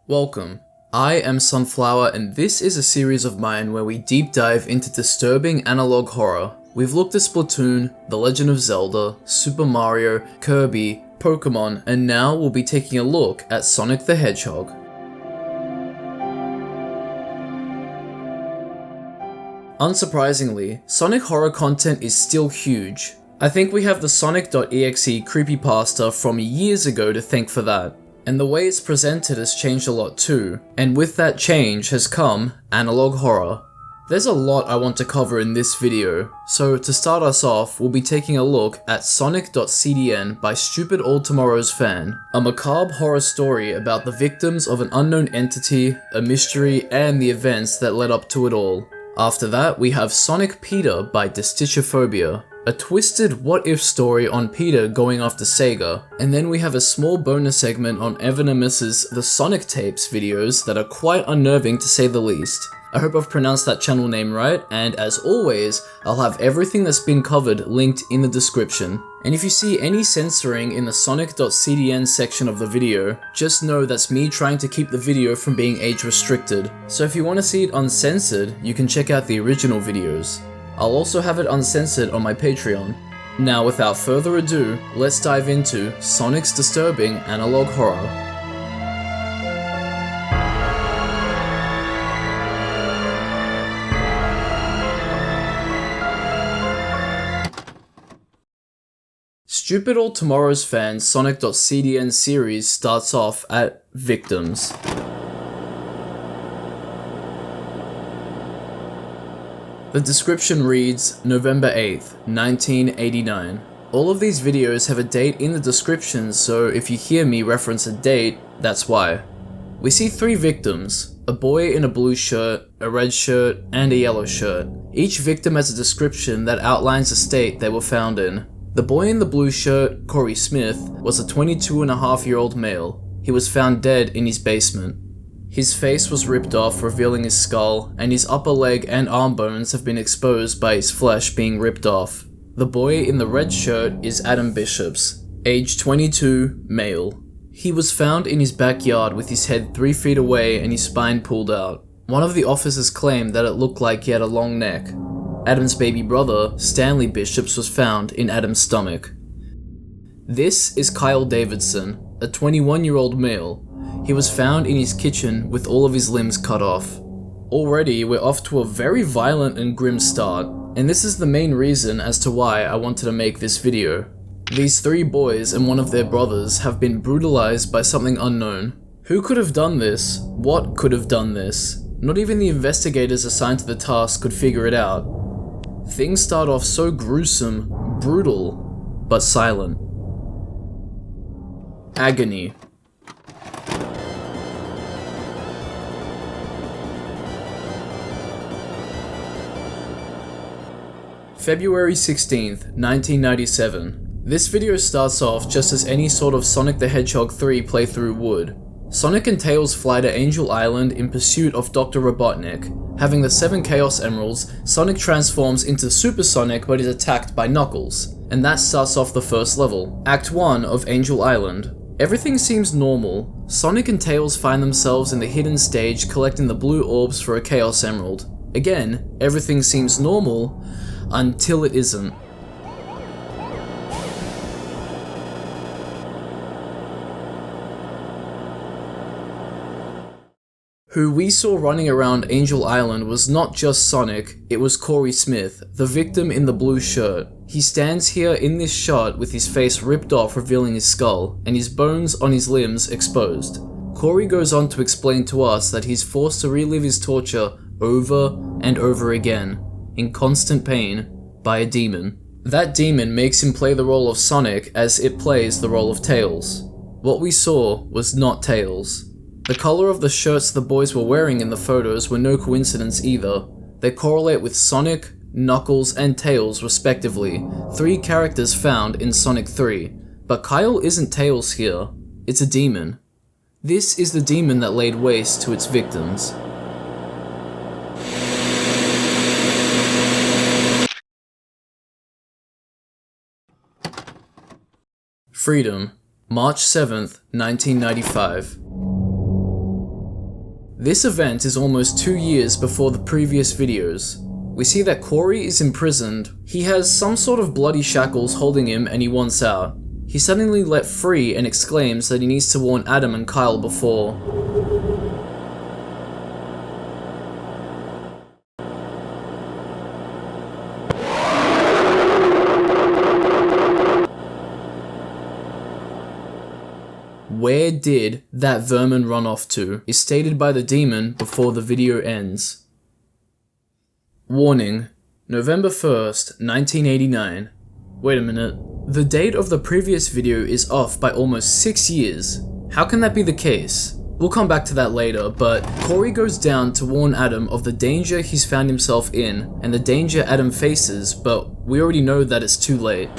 Welcome. I am Sunflower, and this is a series of mine where we deep dive into disturbing analog horror. We've looked at Splatoon, The Legend of Zelda, Super Mario, Kirby, Pokemon, and now we'll be taking a look at Sonic the Hedgehog. Unsurprisingly, Sonic horror content is still huge. I think we have the Sonic.exe creepypasta from years ago to thank for that. And the way it's presented has changed a lot too, and with that change has come analog horror. There's a lot I want to cover in this video, so to start us off, we'll be taking a look at Sonic.CDN by Stupid Old Tomorrow's Fan, a macabre horror story about the victims of an unknown entity, a mystery, and the events that led up to it all. After that, we have Sonic PÆTA by Dystopia, a twisted what-if story on PETA going after Sega, and then we have a small bonus segment on Evanamis's The Sonic Tapes videos that are quite unnerving to say the least. I hope I've pronounced that channel name right, and as always, I'll have everything that's been covered linked in the description. And if you see any censoring in the Sonic.CDN section of the video, just know that's me trying to keep the video from being age restricted. So if you want to see it uncensored, you can check out the original videos. I'll also have it uncensored on my Patreon. Now without further ado, let's dive into Sonic's disturbing analog horror. Stupid Old Tomorrow's Fan's Sonic.CDN series starts off at Victims. The description reads, November 8th, 1989. All of these videos have a date in the description, so if you hear me reference a date, that's why. We see three victims, a boy in a blue shirt, a red shirt, and a yellow shirt. Each victim has a description that outlines the state they were found in. The boy in the blue shirt, Corey Smith, was a 22-and-a-half-year-old male. He was found dead in his basement. His face was ripped off, revealing his skull, and his upper leg and arm bones have been exposed by his flesh being ripped off. The boy in the red shirt is Adam Bishops, age 22, male. He was found in his backyard with his head 3 feet away and his spine pulled out. One of the officers claimed that it looked like he had a long neck. Adam's baby brother, Stanley Bishops, was found in Adam's stomach. This is Kyle Davidson, a 21-year-old male. He was found in his kitchen with all of his limbs cut off. Already, we're off to a very violent and grim start, and this is the main reason as to why I wanted to make this video. These three boys and one of their brothers have been brutalized by something unknown. Who could have done this? What could have done this? Not even the investigators assigned to the task could figure it out. Things start off so gruesome, brutal, but silent. Agony. February 16th, 1997. This video starts off just as any sort of Sonic the Hedgehog 3 playthrough would. Sonic and Tails fly to Angel Island in pursuit of Dr. Robotnik. Having the 7 Chaos Emeralds, Sonic transforms into Super Sonic but is attacked by Knuckles. And that starts off the first level, Act 1 of Angel Island. Everything seems normal. Sonic and Tails find themselves in the hidden stage collecting the blue orbs for a Chaos Emerald. Again, everything seems normal, until it isn't. Who we saw running around Angel Island was not just Sonic, it was Corey Smith, the victim in the blue shirt. He stands here in this shot with his face ripped off revealing his skull, and his bones on his limbs exposed. Corey goes on to explain to us that he's forced to relive his torture over and over again, in constant pain, by a demon. That demon makes him play the role of Sonic as it plays the role of Tails. What we saw was not Tails. The color of the shirts the boys were wearing in the photos were no coincidence either. They correlate with Sonic, Knuckles, and Tails respectively, 3 characters found in Sonic 3. But Kyle isn't Tails here, it's a demon. This is the demon that laid waste to its victims. Freedom, March 7th, 1995. This event is almost 2 years before the previous videos. We see that Corey is imprisoned. He has some sort of bloody shackles holding him and he wants out. He's suddenly let free and exclaims that he needs to warn Adam and Kyle before. Where did that vermin run off to is stated by the demon before the video ends. Warning, November 1st, 1989. Wait a minute, the date of the previous video is off by almost 6 years. How can that be the case? We'll come back to that later, but Corey goes down to warn Adam of the danger he's found himself in and the danger Adam faces, but we already know that it's too late.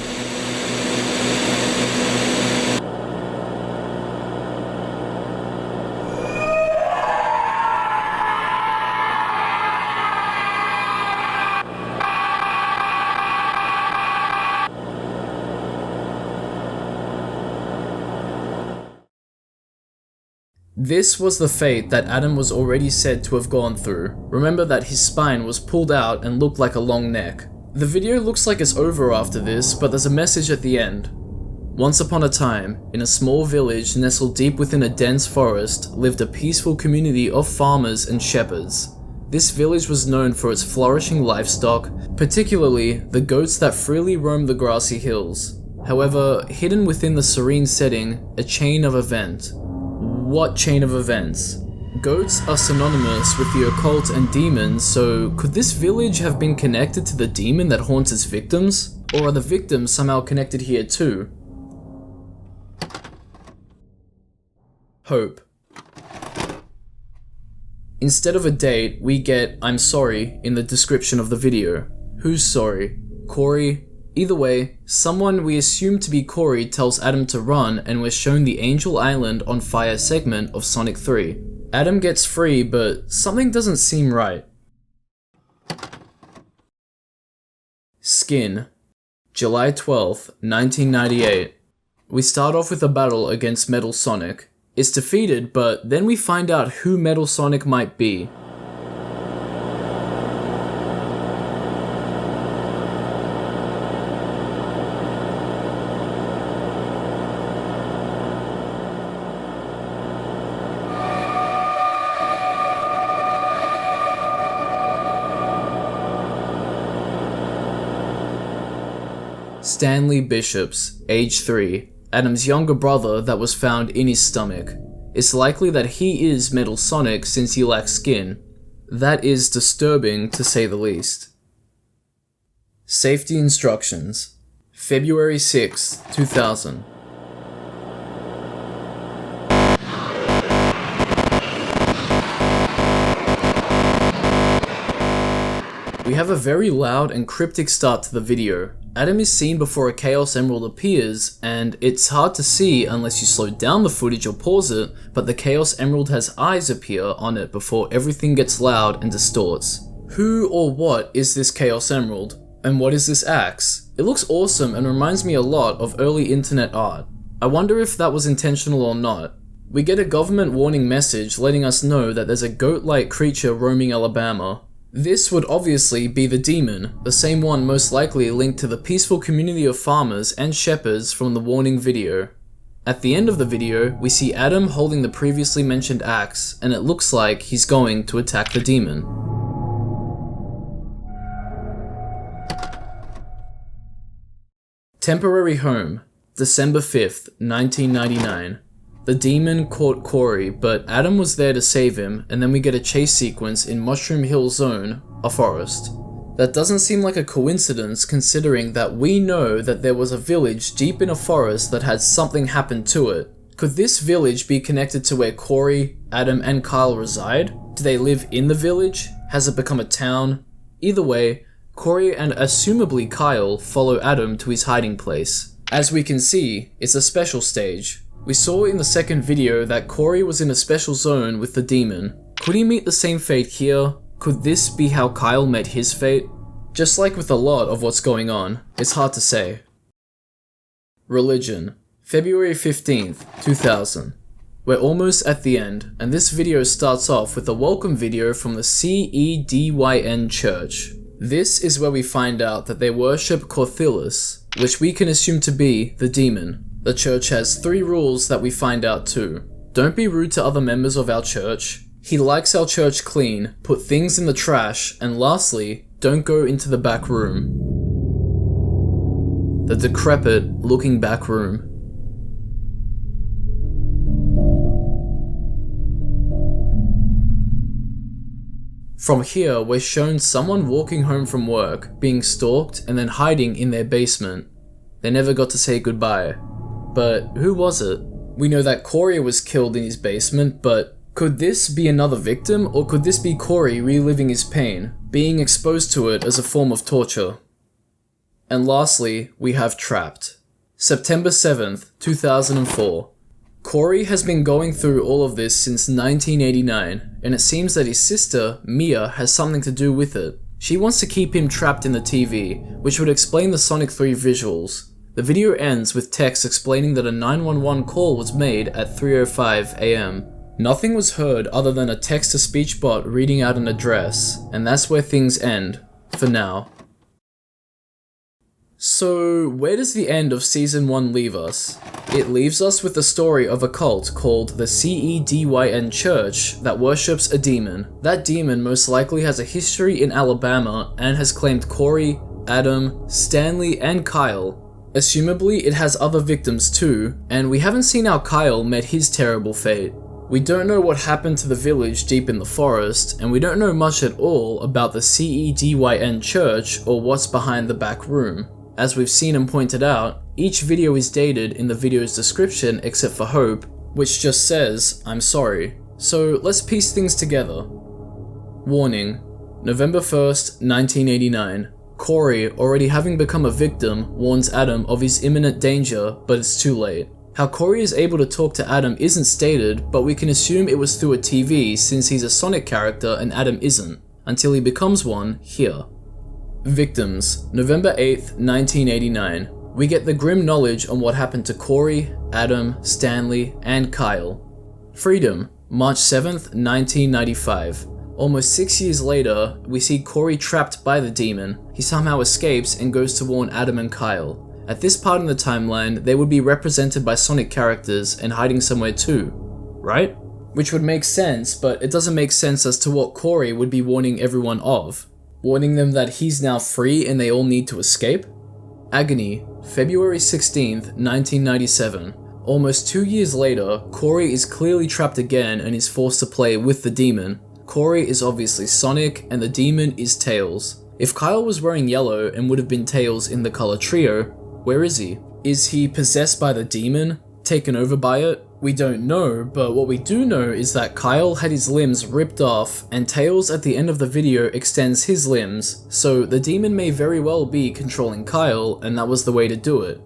This was the fate that Adam was already said to have gone through. Remember that his spine was pulled out and looked like a long neck. The video looks like it's over after this, but there's a message at the end. Once upon a time, in a small village nestled deep within a dense forest, lived a peaceful community of farmers and shepherds. This village was known for its flourishing livestock, particularly the goats that freely roamed the grassy hills. However, hidden within the serene setting, a chain of events. What chain of events? Goats are synonymous with the occult and demons, so could this village have been connected to the demon that haunts its victims? Or are the victims somehow connected here too? Hope. Instead of a date, we get "I'm sorry" in the description of the video. Who's sorry? Corey? Either way, someone we assume to be Corey tells Adam to run, and we're shown the Angel Island on Fire segment of Sonic 3. Adam gets free, but something doesn't seem right. Skin. July 12th, 1998. We start off with a battle against Metal Sonic. It's defeated, but then we find out who Metal Sonic might be. Stanley Bishops, age 3, Adam's younger brother that was found in his stomach. It's likely that he is Metal Sonic since he lacks skin. That is disturbing to say the least. Safety instructions. February 6, 2000. We have a very loud and cryptic start to the video. Adam is seen before a Chaos Emerald appears, and it's hard to see unless you slow down the footage or pause it, but the Chaos Emerald has eyes appear on it before everything gets loud and distorts. Who or what is this Chaos Emerald? And what is this axe? It looks awesome and reminds me a lot of early internet art. I wonder if that was intentional or not. We get a government warning message letting us know that there's a goat-like creature roaming Alabama. This would obviously be the demon, the same one most likely linked to the peaceful community of farmers and shepherds from the warning video. At the end of the video, we see Adam holding the previously mentioned axe, and it looks like he's going to attack the demon. Temporary home, December 5th, 1999. The demon caught Corey, but Adam was there to save him, and then we get a chase sequence in Mushroom Hill Zone, a forest. That doesn't seem like a coincidence considering that we know that there was a village deep in a forest that had something happen to it. Could this village be connected to where Corey, Adam, and Kyle reside? Do they live in the village? Has it become a town? Either way, Corey and assumably Kyle follow Adam to his hiding place. As we can see, it's a special stage. We saw in the second video that Corey was in a special zone with the demon. Could he meet the same fate here? Could this be how Kyle met his fate? Just like with a lot of what's going on, it's hard to say. Religion, February 15th, 2000. We're almost at the end, and this video starts off with a welcome video from the CEDYN Church. This is where we find out that they worship Corthillus, which we can assume to be the demon. The church has 3 rules that we find out too. Don't be rude to other members of our church. He likes our church clean, put things in the trash, and lastly, don't go into the back room. The decrepit looking back room. From here, we're shown someone walking home from work, being stalked, and then hiding in their basement. They never got to say goodbye. But who was it? We know that Corey was killed in his basement, but could this be another victim, or could this be Corey reliving his pain, being exposed to it as a form of torture? And lastly, we have Trapped. September 7th, 2004. Corey has been going through all of this since 1989, and it seems that his sister, Mia, has something to do with it. She wants to keep him trapped in the TV, which would explain the Sonic 3 visuals. The video ends with text explaining that a 911 call was made at 3:05 AM. Nothing was heard other than a text-to-speech bot reading out an address, and that's where things end, for now. So, where does the end of Season 1 leave us? It leaves us with the story of a cult called the CEDYN Church that worships a demon. That demon most likely has a history in Alabama and has claimed Corey, Adam, Stanley, and Kyle. Assumably, it has other victims too, and we haven't seen how Kyle met his terrible fate. We don't know what happened to the village deep in the forest, and we don't know much at all about the CEDYN Church or what's behind the back room. As we've seen and pointed out, each video is dated in the video's description except for Hope, which just says, "I'm sorry." So let's piece things together. Warning: November 1st, 1989. Corey, already having become a victim, warns Adam of his imminent danger, but it's too late. How Corey is able to talk to Adam isn't stated, but we can assume it was through a TV since he's a Sonic character and Adam isn't, until he becomes one here. Victims, November 8th, 1989. We get the grim knowledge on what happened to Corey, Adam, Stanley, and Kyle. Freedom, March 7th, 1995. Almost 6 years later, we see Corey trapped by the demon. He somehow escapes and goes to warn Adam and Kyle. At this part in the timeline, they would be represented by Sonic characters and hiding somewhere too, right? Which would make sense, but it doesn't make sense as to what Corey would be warning everyone of. Warning them that he's now free and they all need to escape? Agony, February 16th, 1997. Almost 2 years later, Corey is clearly trapped again and is forced to play with the demon. Corey is obviously Sonic and the demon is Tails. If Kyle was wearing yellow and would have been Tails in the color trio, where is he? Is he possessed by the demon? Taken over by it? We don't know, but what we do know is that Kyle had his limbs ripped off, and Tails at the end of the video extends his limbs, so the demon may very well be controlling Kyle, and that was the way to do it.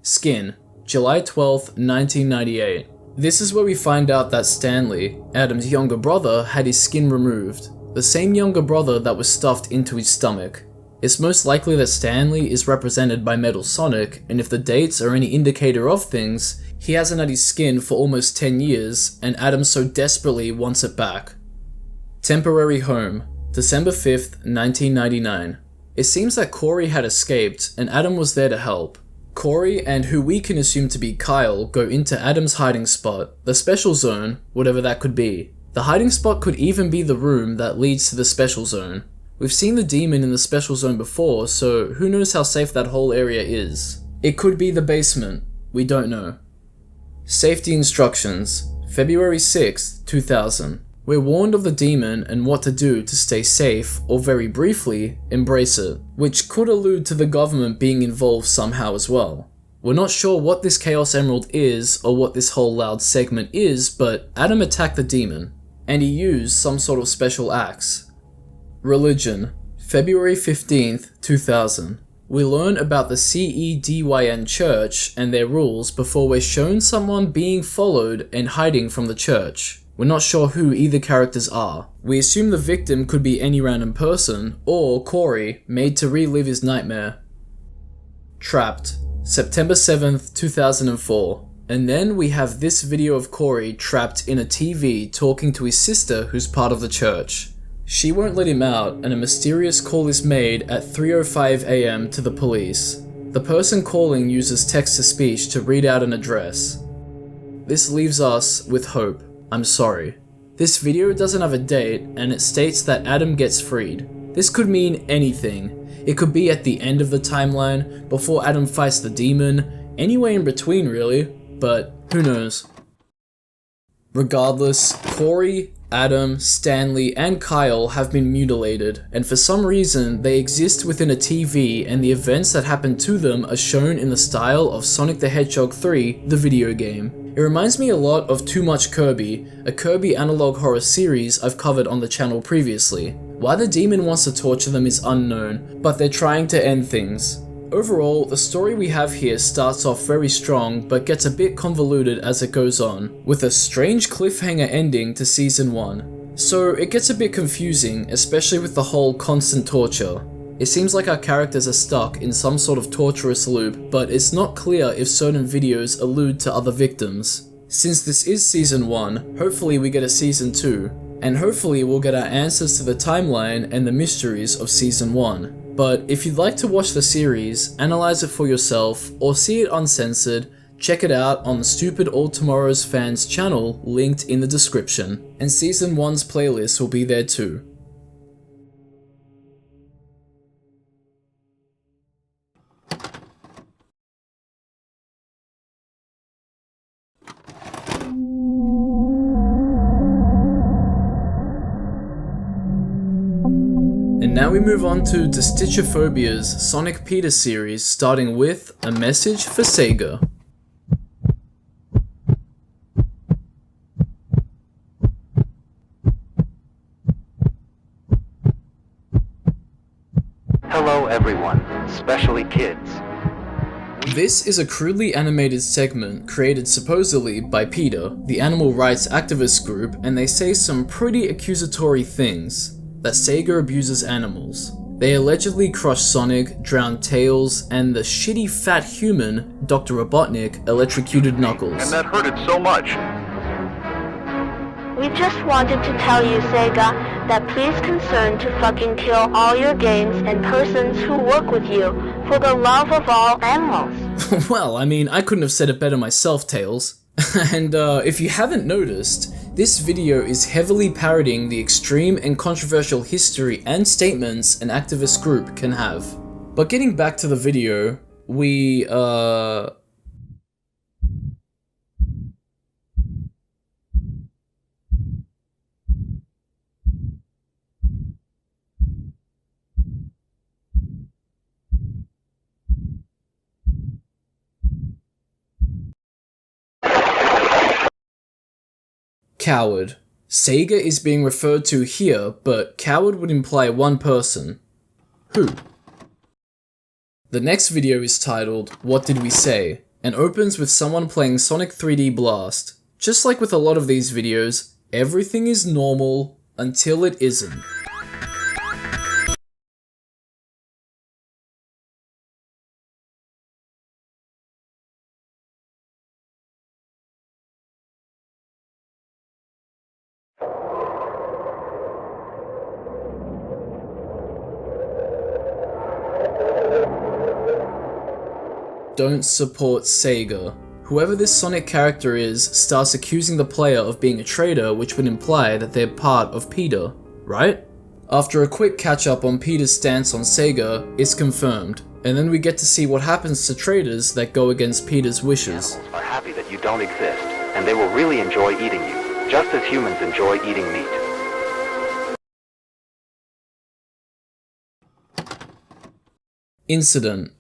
Skin, July 12th, 1998. This is where we find out that Stanley, Adam's younger brother, had his skin removed. The same younger brother that was stuffed into his stomach. It's most likely that Stanley is represented by Metal Sonic, and if the dates are any indicator of things, he hasn't had his skin for almost 10 years, and Adam so desperately wants it back. Temporary home, December 5th, 1999. It seems that Corey had escaped, and Adam was there to help. Corey and who we can assume to be Kyle go into Adam's hiding spot, the special zone, whatever that could be. The hiding spot could even be the room that leads to the special zone. We've seen the demon in the special zone before, so who knows how safe that whole area is. It could be the basement, we don't know. Safety instructions, February 6th, 2000. We're warned of the demon and what to do to stay safe, or very briefly, embrace it, which could allude to the government being involved somehow as well. We're not sure what this Chaos Emerald is, or what this whole loud segment is, but Adam attacked the demon, and he used some sort of special axe. Religion, February 15th, 2000. We learn about the CEDYN Church and their rules before we're shown someone being followed and hiding from the church. We're not sure who either characters are. We assume the victim could be any random person, or Corey, made to relive his nightmare. Trapped, September 7th, 2004. And then we have this video of Corey trapped in a TV talking to his sister who's part of the church. She won't let him out, and a mysterious call is made at 3:05 AM to the police. The person calling uses text-to-speech to read out an address. This leaves us with hope. I'm sorry. This video doesn't have a date, and it states that Adam gets freed. This could mean anything. It could be at the end of the timeline, before Adam fights the demon, anywhere in between really, but who knows. Regardless, Corey, Adam, Stanley, and Kyle have been mutilated, and for some reason they exist within a TV, and the events that happen to them are shown in the style of Sonic the Hedgehog 3, the video game. It reminds me a lot of Too Much Kirby, a Kirby analog horror series I've covered on the channel previously. Why the demon wants to torture them is unknown, but they're trying to end things. Overall, the story we have here starts off very strong, but gets a bit convoluted as it goes on, with a strange cliffhanger ending to Season 1. So it gets a bit confusing, especially with the whole constant torture. It seems like our characters are stuck in some sort of torturous loop, but it's not clear if certain videos allude to other victims. Since this is Season 1, hopefully we get a Season 2, and hopefully we'll get our answers to the timeline and the mysteries of Season 1. But if you'd like to watch the series, analyze it for yourself, or see it uncensored, check it out on the Stupid All Tomorrow's Fans channel linked in the description, and Season 1's playlist will be there too. And now we move on to Dystophia's Sonic PETA series, starting with a message for Sega. Hello everyone, especially kids. This is a crudely animated segment created supposedly by PETA, the animal rights activist group, and they say some pretty accusatory things. That Sega abuses animals. They allegedly crush Sonic, drown Tails, and the shitty fat human, Dr. Robotnik, electrocuted Knuckles. And that hurted so much. We just wanted to tell you, Sega, that please concern to fucking kill all your games and persons who work with you, for the love of all animals. Well, I mean, I couldn't have said it better myself, Tails. And if you haven't noticed, this video is heavily parodying the extreme and controversial history and statements an activist group can have. But getting back to the video, we, Coward. Sega is being referred to here, but coward would imply one person. Who? The next video is titled, What Did We Say? And opens with someone playing Sonic 3D Blast. Just like with a lot of these videos, everything is normal until it isn't. Don't support Sega. Whoever this Sonic character is starts accusing the player of being a traitor, which would imply that they're part of PETA, right? After a quick catch up on PETA's stance on Sega, it's confirmed, and then we get to see what happens to traitors that go against PETA's wishes. Animals are happy that you don't exist, and they will really enjoy eating you, just as humans enjoy eating meat. Incident.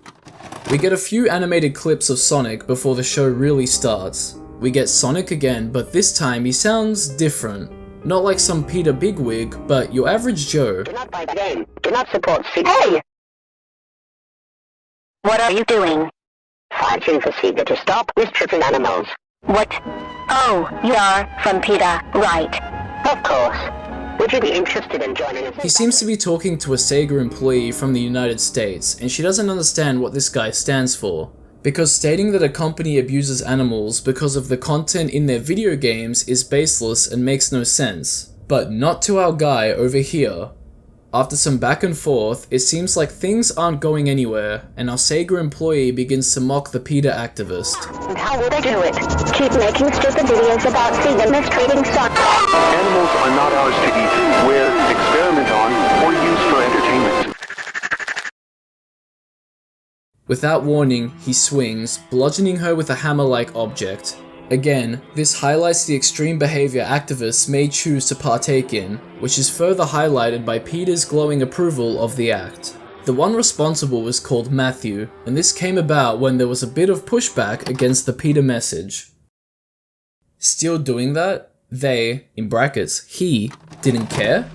We get a few animated clips of Sonic before the show really starts. We get Sonic again, but this time he sounds different. Not like some PETA bigwig, but your average Joe. Do not buy the game. Do not support Sega. Hey! What are you doing? Fighting for Sega to stop mistreating animals. What? Oh, you are from PETA, right? Of course. Would you be interested in joining us? He seems to be talking to a Sega employee from the United States, and she doesn't understand what this guy stands for. because stating that a company abuses animals because of the content in their video games is baseless and makes no sense. But not to our guy over here. After some back and forth, it seems like things aren't going anywhere, and our Sega employee begins to mock the PETA activist. And how would I do it? Keep making stupid videos about Sega mistreating Sonic. Animals are not ours to eat, wear, experiment on, or use for entertainment. Without warning, he swings, bludgeoning her with a hammer-like object. Again, this highlights the extreme behavior activists may choose to partake in, which is further highlighted by PETA's glowing approval of the act. The one responsible was called Matthew, and this came about when there was a bit of pushback against the PETA message. Still doing that, they, in brackets, he, didn't care?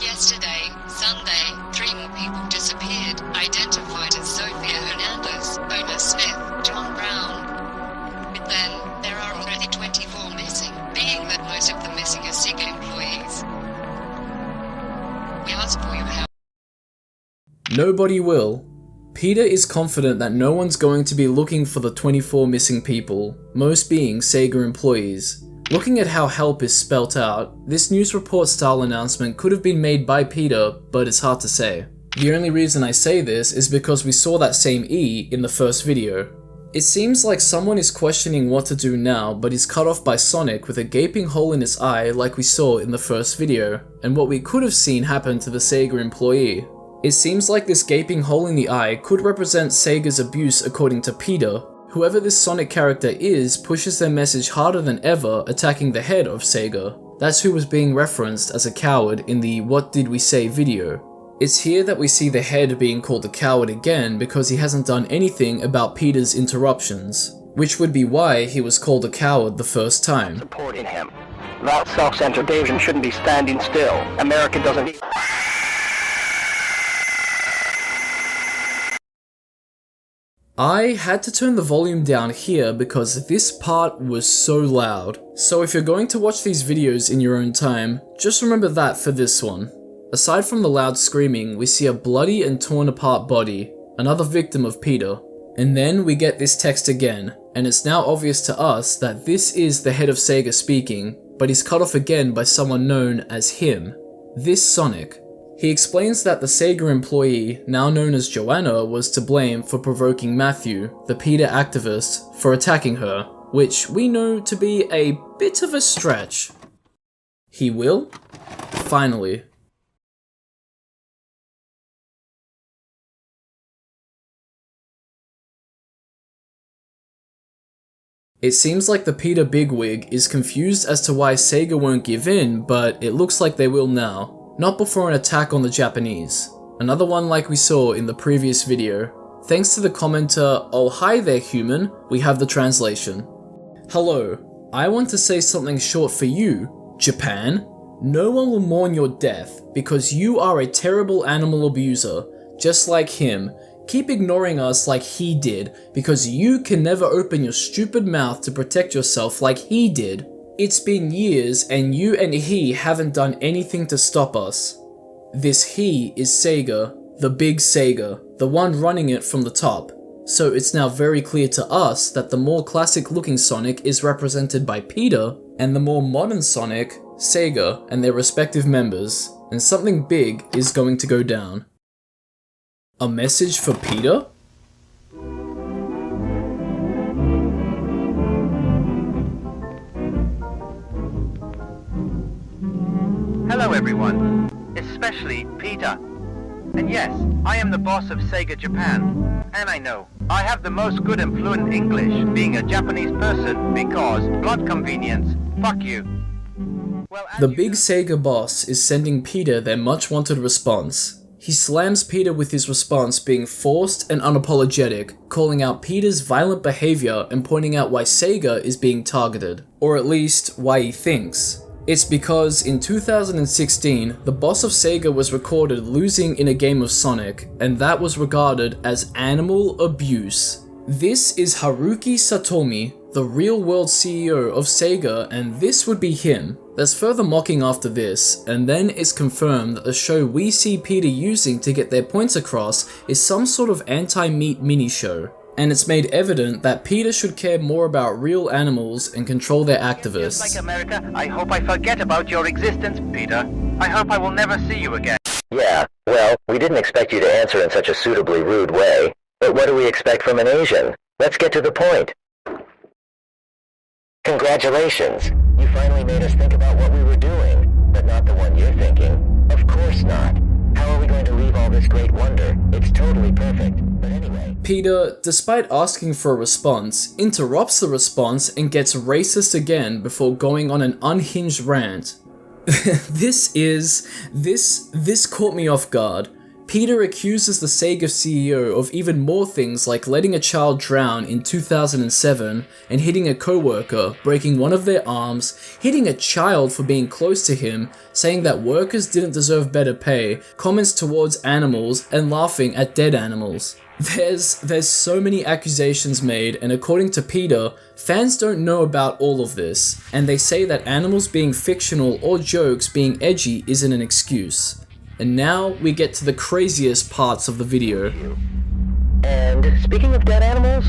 Yesterday, Sunday, 3 more people disappeared, identified as Sophia Hernandez, Ona Smith, John Brown. But then, there are already 24 missing, being that most of the missing are Sega employees. We ask for your help. Nobody will. PETA is confident that no one's going to be looking for the 24 missing people, most being Sega employees. Looking at how help is spelt out, this news report style announcement could have been made by PETA, but it's hard to say. The only reason I say this is because we saw that same E in the first video. It seems like someone is questioning what to do now, but is cut off by Sonic with a gaping hole in his eye like we saw in the first video, and what we could have seen happen to the Sega employee. It seems like this gaping hole in the eye could represent Sega's abuse according to PETA. Whoever this Sonic character is pushes their message harder than ever, attacking the head of Sega. That's who was being referenced as a coward in the What Did We Say video. It's here that we see the head being called a coward again because he hasn't done anything about PETA's interruptions, which would be why he was called a coward the first time. Supporting him. That self-centered Asian shouldn't be standing still. America doesn't need... I had to turn the volume down here because this part was so loud. So if you're going to watch these videos in your own time, just remember that for this one. Aside from the loud screaming, we see a bloody and torn apart body, another victim of PETA. And then we get this text again, and it's now obvious to us that this is the head of Sega speaking, but he's cut off again by someone known as him. This Sonic. He explains that the Sega employee, now known as Joanna, was to blame for provoking Matthew, the PETA activist, for attacking her, which we know to be a bit of a stretch. He will? Finally. It seems like the PETA bigwig is confused as to why Sega won't give in, but it looks like they will now. Not before an attack on the Japanese. Another one like we saw in the previous video. Thanks to the commenter, "Oh hi there human," we have the translation. Hello, I want to say something short for you, Japan. No one will mourn your death because you are a terrible animal abuser, just like him. Keep ignoring us like he did because you can never open your stupid mouth to protect yourself like he did. It's been years and you and he haven't done anything to stop us. This he is Sega, the big Sega, the one running it from the top. So it's now very clear to us that the more classic looking Sonic is represented by PETA, and the more modern Sonic, Sega and their respective members, and something big is going to go down. A message for PETA? Hello everyone, especially PETA. And yes, I am the boss of Sega Japan. And I know, I have the most good and fluent English, being a Japanese person, because blood convenience, fuck you. Well, the big Sega boss is sending PETA their much wanted response. He slams PETA with his response being forced and unapologetic, calling out PETA's violent behavior and pointing out why Sega is being targeted. Or at least, why he thinks. It's because in 2016, the boss of Sega was recorded losing in a game of Sonic, and that was regarded as animal abuse. This is Haruki Satomi, the real-world CEO of Sega, and this would be him. There's further mocking after this, and then it's confirmed that the show we see PETA using to get their points across is some sort of anti-meat mini-show. and it's made evident that PETA should care more about real animals and control their Just activists. like America, I hope I forget about your existence, Peter. I hope I will never see you again. Yeah, well, we didn't expect you to answer in such a suitably rude way. But what do we expect from an Asian? Let's get to the point. Congratulations. You finally made us think about what we were doing, but not the one you're thinking. Of course not. How are we going to leave all this great wonder? It's totally perfect. But anyway... PETA, despite asking for a response, interrupts the response and gets racist again before going on an unhinged rant. This caught me off guard. PETA accuses the Sega CEO of even more things like letting a child drown in 2007 and hitting a co-worker, breaking one of their arms, hitting a child for being close to him, saying that workers didn't deserve better pay, comments towards animals, and laughing at dead animals. There's so many accusations made, and according to PETA, fans don't know about all of this, and they say that animals being fictional or jokes being edgy isn't an excuse. And now we get to the craziest parts of the video. And speaking of dead animals...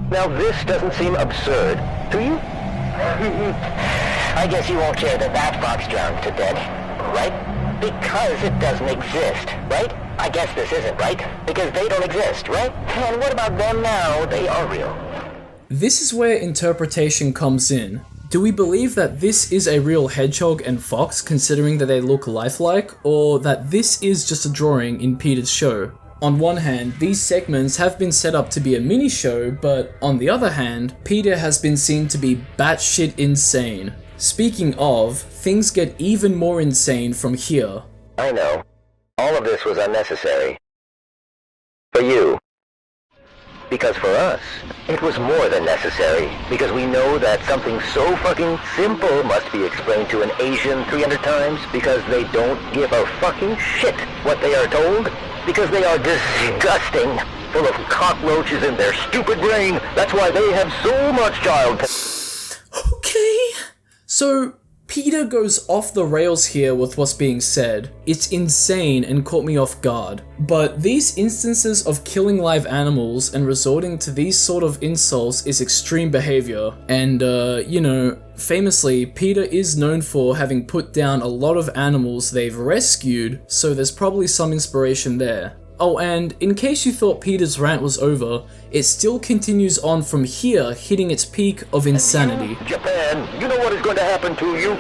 Now this doesn't seem absurd, to you? I guess you won't care that fox drowned to death, right? Because it doesn't exist, right? I guess this isn't, right? Because they don't exist, right? And what about them now? They are real. This is where interpretation comes in. Do we believe that this is a real hedgehog and fox considering that they look lifelike, or that this is just a drawing in PETA's show? On one hand, these segments have been set up to be a mini show, but on the other hand, PETA has been seen to be batshit insane. Speaking of, things get even more insane from here. I know. All of this was unnecessary. For you. Because for us, it was more than necessary. Because we know that something so fucking simple must be explained to an Asian 300 times. Because they don't give a fucking shit what they are told. Because they are disgusting. Full of cockroaches in their stupid brain. That's why they have so much child... Okay. So, PETA goes off the rails here with what's being said. It's insane and caught me off guard. But these instances of killing live animals and resorting to these sort of insults is extreme behavior. And, you know, famously, PETA is known for having put down a lot of animals they've rescued, so there's probably some inspiration there. Oh, and in case you thought PETA's rant was over, it still continues on from here, hitting its peak of insanity. Japan, you know what is going to happen to you?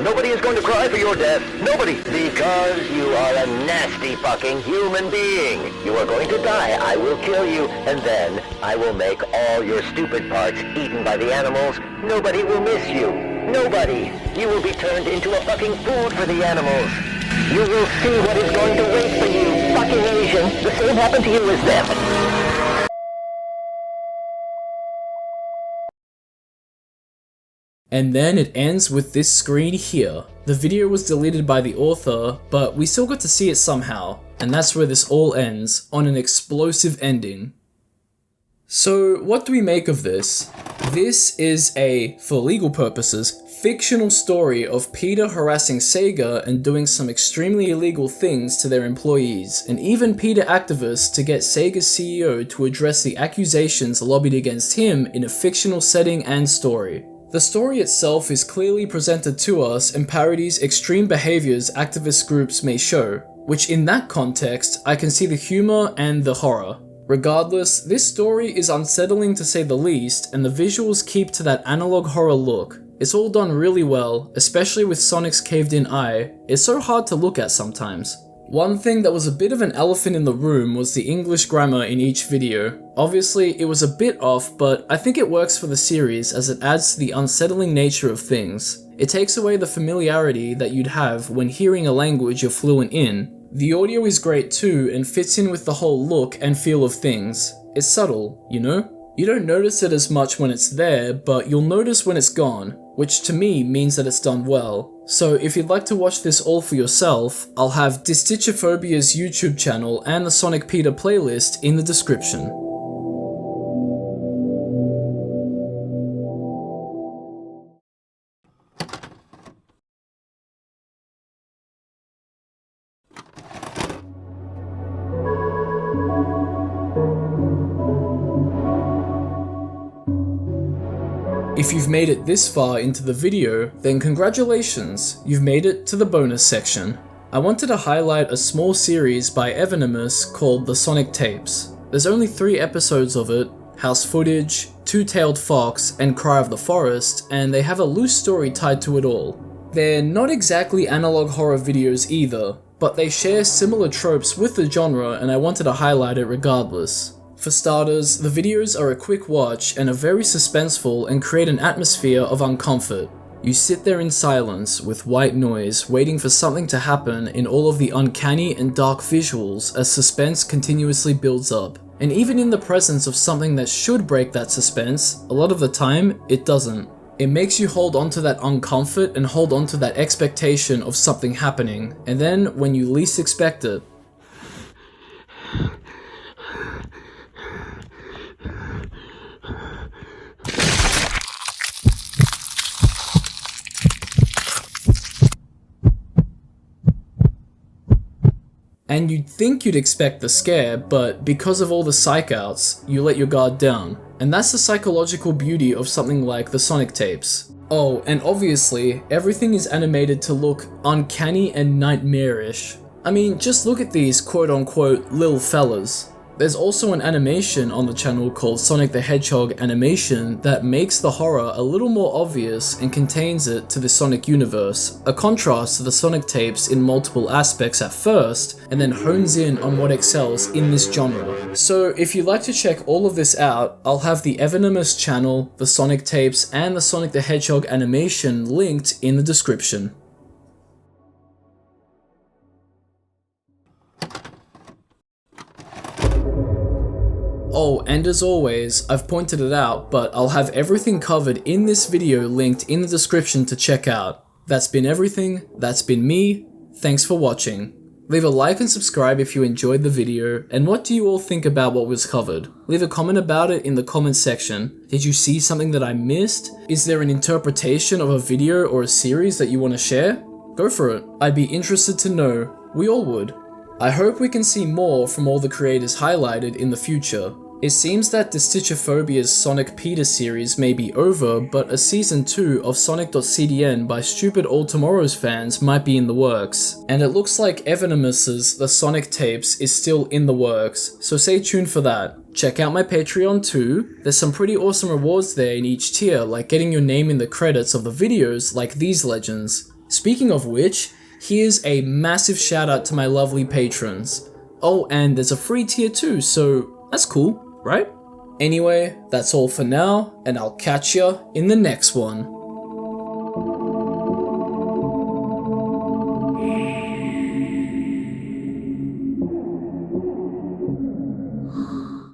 Nobody is going to cry for your death. Nobody. Because you are a nasty fucking human being. You are going to die. I will kill you. And then I will make all your stupid parts eaten by the animals. Nobody will miss you. Nobody. You will be turned into a fucking food for the animals. You will see what is going to wait for you, fucking Asian. The same happened to you as them. And then it ends with this screen here. The video was deleted by the author, but we still got to see it somehow. And that's where this all ends, on an explosive ending. So what do we make of this? This is a, for legal purposes, fictional story of PETA harassing Sega and doing some extremely illegal things to their employees, and even PETA activists to get Sega's CEO to address the accusations lobbied against him in a fictional setting and story. The story itself is clearly presented to us and parodies extreme behaviors activist groups may show, which in that context, I can see the humor and the horror. Regardless, this story is unsettling to say the least, and the visuals keep to that analog horror look. It's all done really well, especially with Sonic's caved-in eye. It's so hard to look at sometimes. One thing that was a bit of an elephant in the room was the English grammar in each video. Obviously, it was a bit off, but I think it works for the series as it adds to the unsettling nature of things. It takes away the familiarity that you'd have when hearing a language you're fluent in. The audio is great too and fits in with the whole look and feel of things. It's subtle, you know? You don't notice it as much when it's there, but you'll notice when it's gone, which to me means that it's done well. So if you'd like to watch this all for yourself, I'll have Dystitchophobia's YouTube channel and the Sonic PETA playlist in the description. If you've made it this far into the video, then congratulations, you've made it to the bonus section. I wanted to highlight a small series by Evanimous called The Sonic Tapes. There's only 3 episodes of it, House Footage, Two-Tailed Fox, and Cry of the Forest, and they have a loose story tied to it all. They're not exactly analog horror videos either, but they share similar tropes with the genre and I wanted to highlight it regardless. For starters, the videos are a quick watch and are very suspenseful and create an atmosphere of uncomfort. You sit there in silence with white noise waiting for something to happen in all of the uncanny and dark visuals as suspense continuously builds up. And even in the presence of something that should break that suspense, a lot of the time, it doesn't. It makes you hold on to that uncomfort and hold on to that expectation of something happening, and then when you least expect it, and you'd think you'd expect the scare, but because of all the psych outs, you let your guard down. And that's the psychological beauty of something like the Sonic tapes. Oh, and obviously, everything is animated to look uncanny and nightmarish. I mean, just look at these quote-unquote lil fellas. There's also an animation on the channel called Sonic the Hedgehog Animation that makes the horror a little more obvious and contains it to the Sonic universe, a contrast to the Sonic tapes in multiple aspects at first, and then hones in on what excels in this genre. So if you'd like to check all of this out, I'll have the Evanimous channel, the Sonic tapes, and the Sonic the Hedgehog animation linked in the description. Oh, and as always, I've pointed it out, but I'll have everything covered in this video linked in the description to check out. That's been everything, that's been me, thanks for watching. Leave a like and subscribe if you enjoyed the video, and what do you all think about what was covered? Leave a comment about it in the comments section. Did you see something that I missed? Is there an interpretation of a video or a series that you want to share? Go for it, I'd be interested to know, we all would. I hope we can see more from all the creators highlighted in the future. It seems that Destichophobia's Sonic PÆTA series may be over, but a season 2 of Sonic.CDN by Stupid All Tomorrow's fans might be in the works. And it looks like Evanimous's The Sonic Tapes is still in the works, so stay tuned for that. Check out my Patreon too, there's some pretty awesome rewards there in each tier, like getting your name in the credits of the videos like these legends. Speaking of which, here's a massive shout out to my lovely patrons. Oh, and there's a free tier too, so that's cool, right? Anyway, that's all for now, and I'll catch ya in the next one.